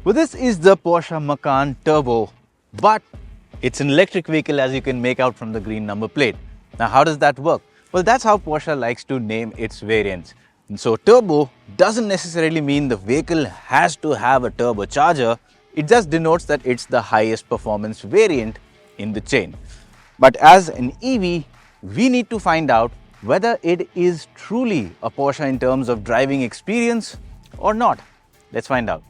Well, this is the Porsche Macan Turbo, but it's an electric vehicle, as you can make out from the green number plate. Now, how does that work? Well, that's how Porsche likes to name its variants. And so turbo doesn't necessarily mean the vehicle has to have a turbocharger. It just denotes that it's the highest performance variant in the chain. But as an EV, we need to find out whether it is truly a Porsche in terms of driving experience or not. Let's find out.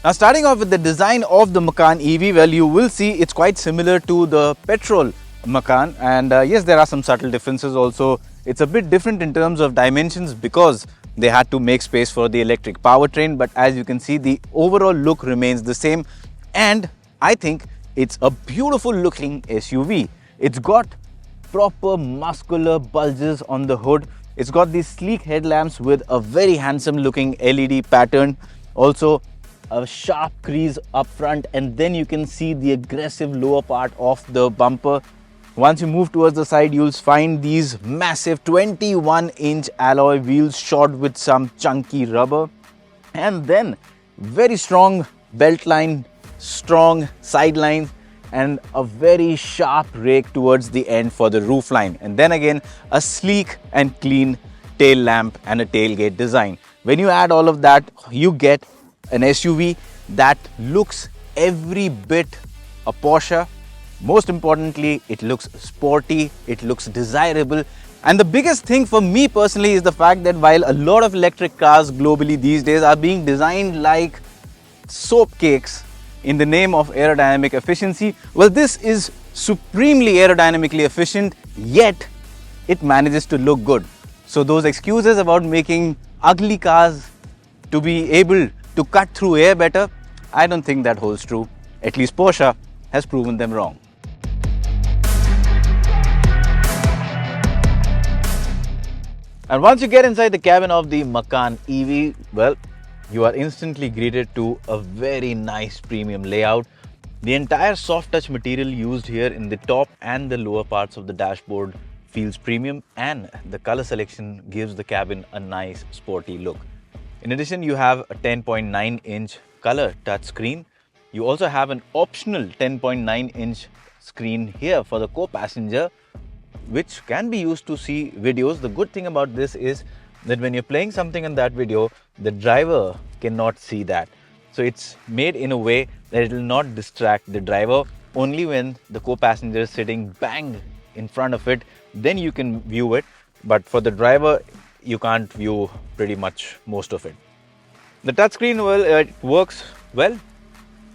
Now, starting off with the design of the Macan EV, well, you will see it's quite similar to the petrol Macan, and yes, there are some subtle differences also. It's a bit different in terms of dimensions because they had to make space for the electric powertrain, but as you can see, the overall look remains the same, and I think it's a beautiful looking SUV. It's got proper muscular bulges on the hood. It's got these sleek headlamps with a very handsome looking LED pattern. Also, a sharp crease up front, and then you can see the aggressive lower part of the bumper. Once you move towards the side, you'll find these massive 21-inch alloy wheels shod with some chunky rubber, and then very strong belt line, strong side lines, and a very sharp rake towards the end for the roof line, and then again a sleek and clean tail lamp and a tailgate design. When you add all of that, you get an SUV that looks every bit a Porsche. Most importantly, it looks sporty, it looks desirable. And the biggest thing for me personally is the fact that while a lot of electric cars globally these days are being designed like soap cakes in the name of aerodynamic efficiency, well, this is supremely aerodynamically efficient, yet it manages to look good. So those excuses about making ugly cars to be able to cut through air better, I don't think that holds true. At least Porsche has proven them wrong. And once you get inside the cabin of the Macan EV, well, you are instantly greeted to a very nice premium layout. The entire soft touch material used here in the top and the lower parts of the dashboard feels premium, and the color selection gives the cabin a nice sporty look. In addition, you have a 10.9-inch color touchscreen. You also have an optional 10.9-inch screen here for the co-passenger, which can be used to see videos. The good thing about this is that when you're playing something in that video, the driver cannot see that. So it's made in a way that it will not distract the driver. Only when the co-passenger is sitting bang in front of it, then you can view it. But for the driver, you can't view pretty much most of it. The touchscreen, well, it works well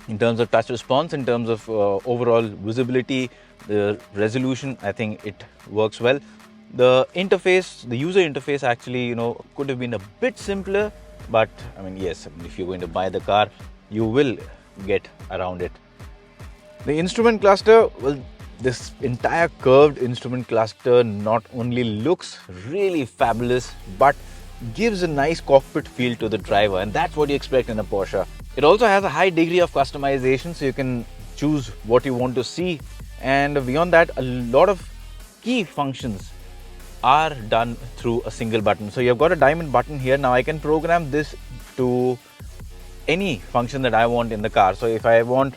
in terms of touch response, in terms of overall visibility, the resolution. I think it works well. The interface, the user interface actually, could have been a bit simpler, but I mean, yes, if you're going to buy the car, you will get around it. The instrument cluster, well, this entire curved instrument cluster not only looks really fabulous, but gives a nice cockpit feel to the driver, and that's what you expect in a Porsche. It also has a high degree of customization, so you can choose what you want to see, and beyond that, a lot of key functions are done through a single button. So you've got a diamond button here. Now I can program this to any function that I want in the car. So if I want,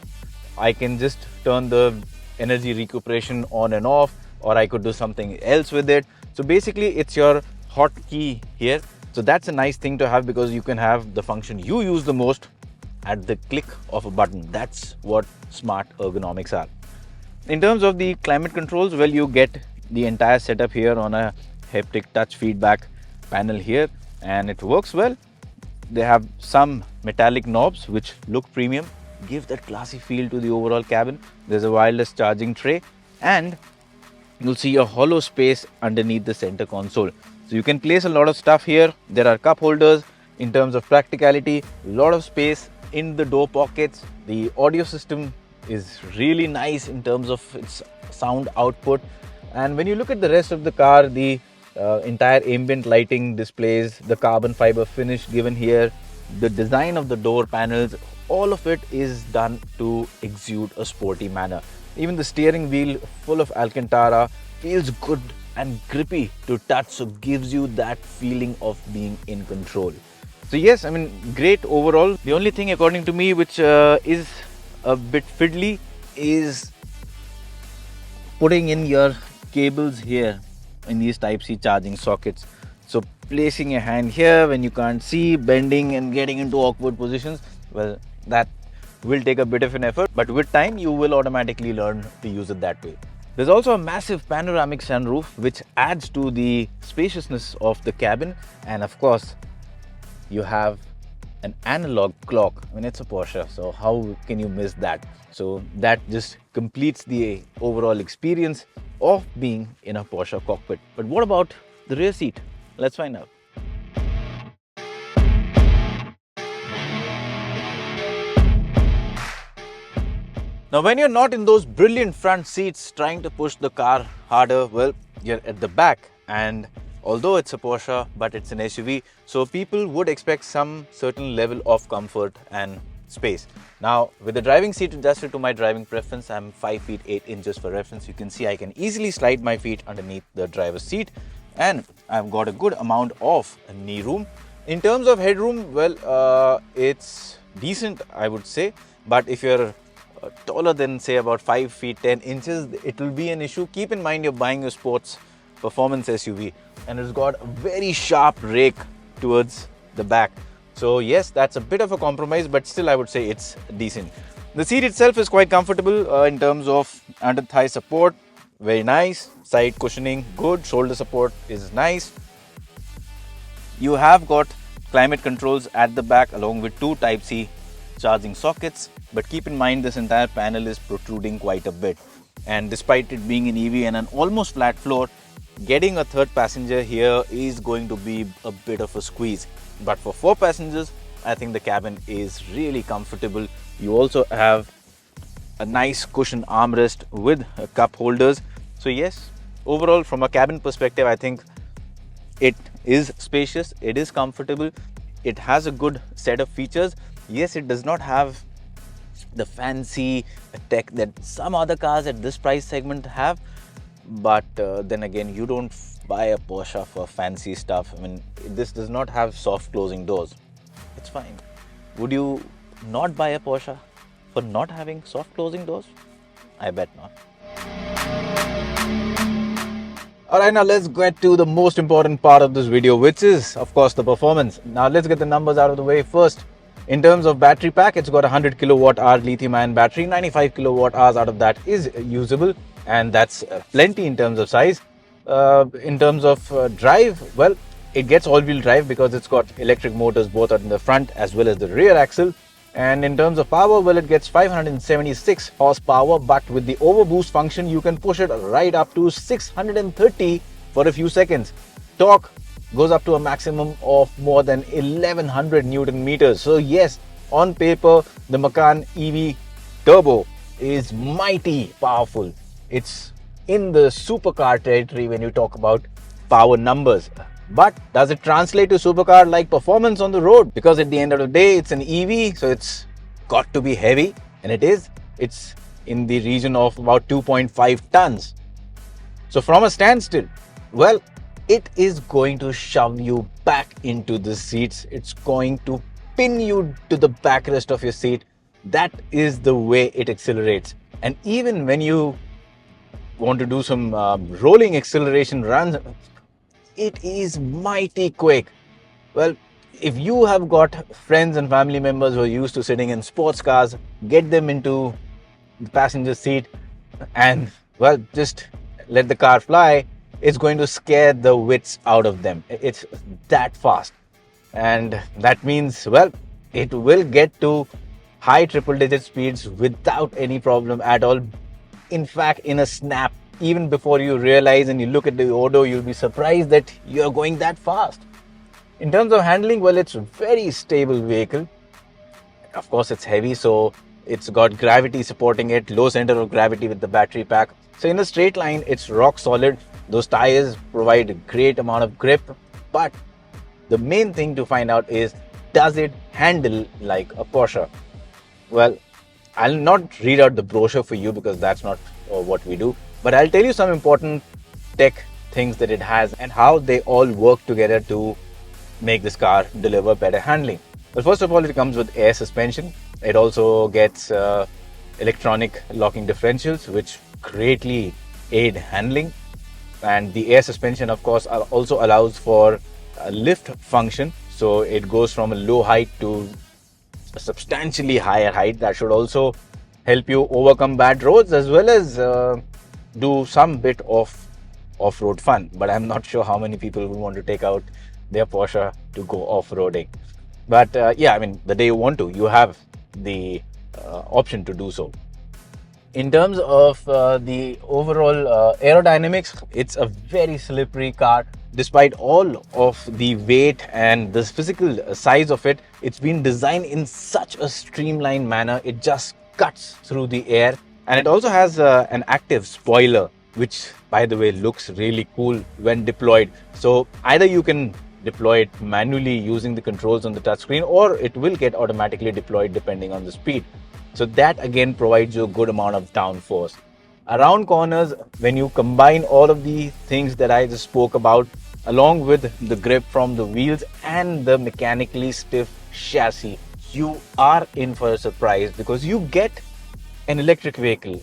I can just turn the energy recuperation on and off, or I could do something else with it. So basically it's your hotkey here. So that's a nice thing to have, because you can have the function you use the most at the click of a button. That's what smart ergonomics are. In terms of the climate controls, well, you get the entire setup here on a haptic touch feedback panel here, and it works well. They have some metallic knobs which look premium, give that classy feel to the overall cabin. There's a wireless charging tray, and you'll see a hollow space underneath the center console. So you can place a lot of stuff here. There are cup holders. In terms of practicality, a lot of space, in the door pockets. The audio system is really nice in terms of its sound output. And when you look at the rest of the car, the entire ambient lighting displays, the carbon fiber finish given here, the design of the door panels, all of it is done to exude a sporty manner. Even the steering wheel, full of Alcantara, feels good and grippy to touch, so gives you that feeling of being in control. So yes, I mean, great overall. The only thing according to me which is a bit fiddly is putting in your cables here in these Type-C charging sockets. So placing your hand here when you can't see, bending and getting into awkward positions, well, that will take a bit of an effort, but with time you will automatically learn to use it that way. There's also a massive panoramic sunroof which adds to the spaciousness of the cabin, and of course you have an analog clock. I mean, it's a Porsche, so how can you miss that? So that just completes the overall experience of being in a Porsche cockpit. But what about the rear seat? Let's find out. Now, when you're not in those brilliant front seats trying to push the car harder, well, you're at the back. And although it's a Porsche, but it's an SUV, so people would expect some certain level of comfort and space. Now, with the driving seat adjusted to my driving preference, I'm 5 feet 8 inches for reference. You can see I can easily slide my feet underneath the driver's seat, and I've got a good amount of knee room. In terms of headroom, well, it's decent, I would say, but if you're taller than say about 5 feet 10 inches, it will be an issue. Keep in mind you're buying a sports performance SUV, and it's got a very sharp rake towards the back. So yes, that's a bit of a compromise, but still I would say it's decent. The seat itself is quite comfortable in terms of under thigh support, very nice. Side cushioning, good. Shoulder support is nice. You have got climate controls at the back along with two Type-C charging sockets, but keep in mind this entire panel is protruding quite a bit, and despite it being an EV and an almost flat floor, getting a third passenger here is going to be a bit of a squeeze. But for 4 passengers, I think the cabin is really comfortable. You also have a nice cushion armrest with cup holders. So yes, overall from a cabin perspective, I think it is spacious, it is comfortable, it has a good set of features. Yes, it does not have the fancy tech that some other cars at this price segment have, but then again, you don't buy a Porsche for fancy stuff. I mean, this does not have soft closing doors. It's fine. Would you not buy a Porsche for not having soft closing doors? I bet not. Alright, now let's get to the most important part of this video, which is of course the performance. Now let's get the numbers out of the way first. In terms of battery pack, it's got a 100 kilowatt hour lithium ion battery. 95 kilowatt hours out of that is usable, and that's plenty in terms of size. In terms of drive, well, it gets all-wheel drive because it's got electric motors both on the front as well as the rear axle. And in terms of power, well, it gets 576 horsepower, but with the overboost function, you can push it right up to 630 for a few seconds. Torque goes up to a maximum of more than 1100 Newton meters. So yes, on paper, the Macan EV Turbo is mighty powerful. It's in the supercar territory when you talk about power numbers. But does it translate to supercar-like performance on the road? Because at the end of the day, it's an EV, so it's got to be heavy, and it is. It's in the region of about 2.5 tons. So from a standstill, well, it is going to shove you back into the seats. It's going to pin you to the backrest of your seat. That is the way it accelerates. And even when you want to do some rolling acceleration runs, it is mighty quick. Well, if you have got friends and family members who are used to sitting in sports cars, get them into the passenger seat and, well, just let the car fly. It's going to scare the wits out of them. It's that fast. And that means, well, it will get to high triple-digit speeds without any problem at all. In fact, in a snap, even before you realize and you look at the odo, you'll be surprised that you're going that fast. In terms of handling, well, it's a very stable vehicle. Of course, it's heavy, so it's got gravity supporting it, low center of gravity with the battery pack. So in a straight line, it's rock solid. Those tires provide a great amount of grip. But the main thing to find out is, does it handle like a Porsche? Well, I'll not read out the brochure for you because that's not what we do. But I'll tell you some important tech things that it has and how they all work together to make this car deliver better handling. Well, first of all, it comes with air suspension. It also gets electronic locking differentials, which greatly aid handling. And the air suspension, of course, also allows for a lift function. So it goes from a low height to a substantially higher height. That should also help you overcome bad roads as well as do some bit of off-road fun. But I'm not sure how many people will want to take out their Porsche to go off-roading. But yeah, I mean, the day you want to, you have the option to do so. In terms of the overall aerodynamics, it's a very slippery car. Despite all of the weight and the physical size of it, it's been designed in such a streamlined manner. It just cuts through the air. And it also has an active spoiler, which, by the way, looks really cool when deployed. So either you can deploy it manually using the controls on the touchscreen, or it will get automatically deployed depending on the speed. So that again provides you a good amount of downforce. Around corners, when you combine all of the things that I just spoke about, along with the grip from the wheels and the mechanically stiff chassis, you are in for a surprise because you get an electric vehicle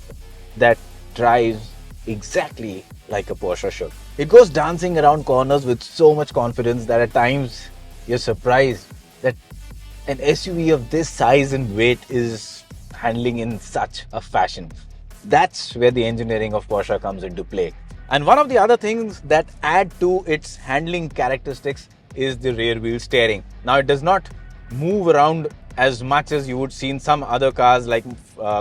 that drives exactly like a Porsche should. It goes dancing around corners with so much confidence that at times you're surprised that an SUV of this size and weight is handling in such a fashion. That's where the engineering of Porsche comes into play. And one of the other things that add to its handling characteristics is the rear wheel steering. Now, it does not move around as much as you would see in some other cars like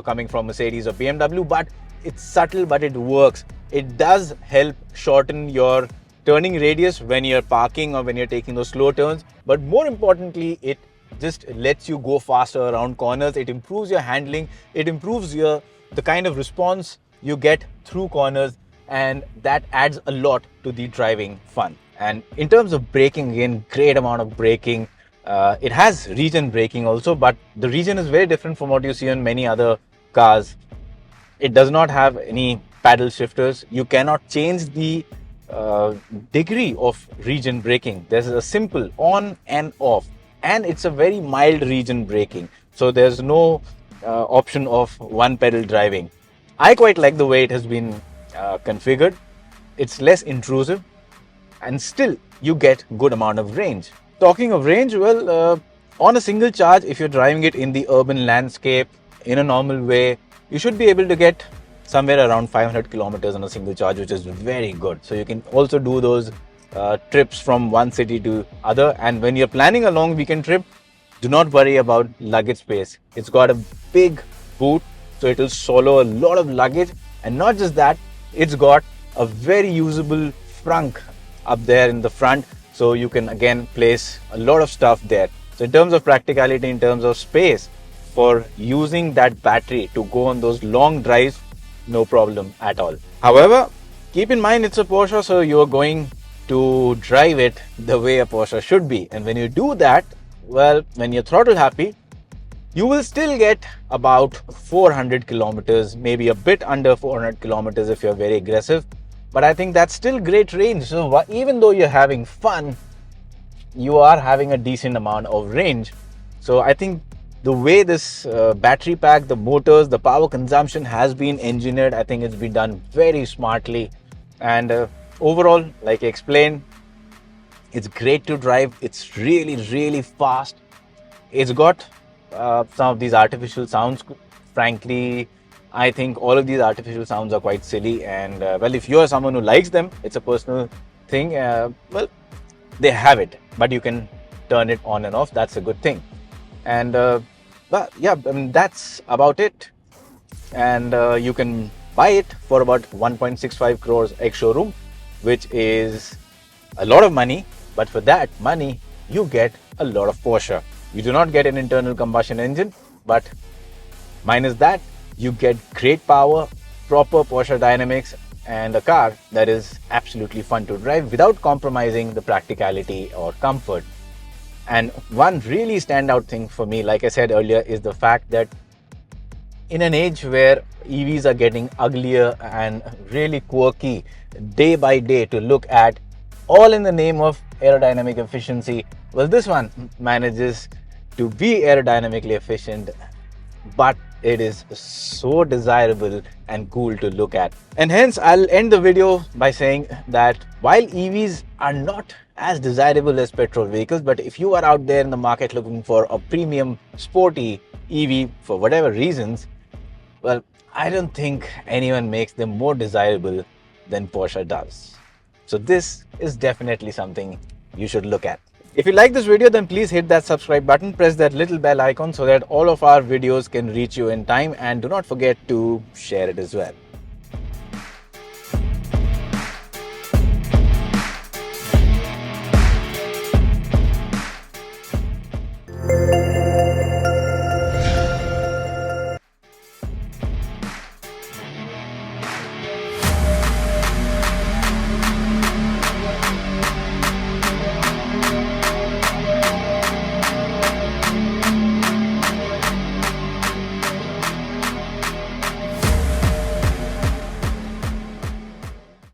coming from Mercedes or BMW, but it's subtle, but it works. It does help shorten your turning radius when you're parking or when you're taking those slow turns. But more importantly, it just lets you go faster around corners. It improves your handling. It improves the kind of response you get through corners, and that adds a lot to the driving fun. And in terms of braking, again, great amount of braking. It has regen braking also, but the regen is very different from what you see on many other cars. It does not have any paddle shifters. You cannot change the degree of regen braking. There's a simple on and off, and it's a very mild regen braking. So there's no option of one pedal driving. I quite like the way it has been configured. It's less intrusive, and still you get good amount of range. Talking of range, well, on a single charge, if you're driving it in the urban landscape in a normal way, you should be able to get somewhere around 500 kilometers on a single charge, which is very good. So you can also do those trips from one city to other. And when you're planning a long weekend trip, do not worry about luggage space. It's got a big boot, so it will swallow a lot of luggage. And not just that, it's got a very usable trunk up there in the front, so you can again place a lot of stuff there. So in terms of practicality, in terms of space, for using that battery to go on those long drives, no problem at all. However, keep in mind it's a Porsche, so you're going to drive it the way a Porsche should be. And when you do that, well, when you're throttle happy, you will still get about 400 kilometers, maybe a bit under 400 kilometers if you're very aggressive. But I think that's still great range. So even though you're having fun, you are having a decent amount of range. So I think the way this battery pack, the motors, the power consumption has been engineered, I think it's been done very smartly. And overall, like I explained, it's great to drive. It's really, really fast. It's got some of these artificial sounds. Frankly, I think all of these artificial sounds are quite silly. And well, if you're someone who likes them, it's a personal thing. Well, they have it, but you can turn it on and off. That's a good thing. And but yeah, I mean, that's about it. And you can buy it for about 1.65 crores ex-showroom, which is a lot of money. But for that money, you get a lot of Porsche. You do not get an internal combustion engine, but minus that, you get great power, proper Porsche dynamics, and a car that is absolutely fun to drive without compromising the practicality or comfort. And one really standout thing for me, like I said earlier, is the fact that in an age where EVs are getting uglier and really quirky day by day to look at, all in the name of aerodynamic efficiency, well, this one manages to be aerodynamically efficient, but it is so desirable and cool to look at. And hence, I'll end the video by saying that while EVs are not as desirable as petrol vehicles, but if you are out there in the market looking for a premium sporty EV for whatever reasons, well, I don't think anyone makes them more desirable than Porsche does. So this is definitely something you should look at. If you like this video, then please hit that subscribe button, press that little bell icon so that all of our videos can reach you in time, and do not forget to share it as well.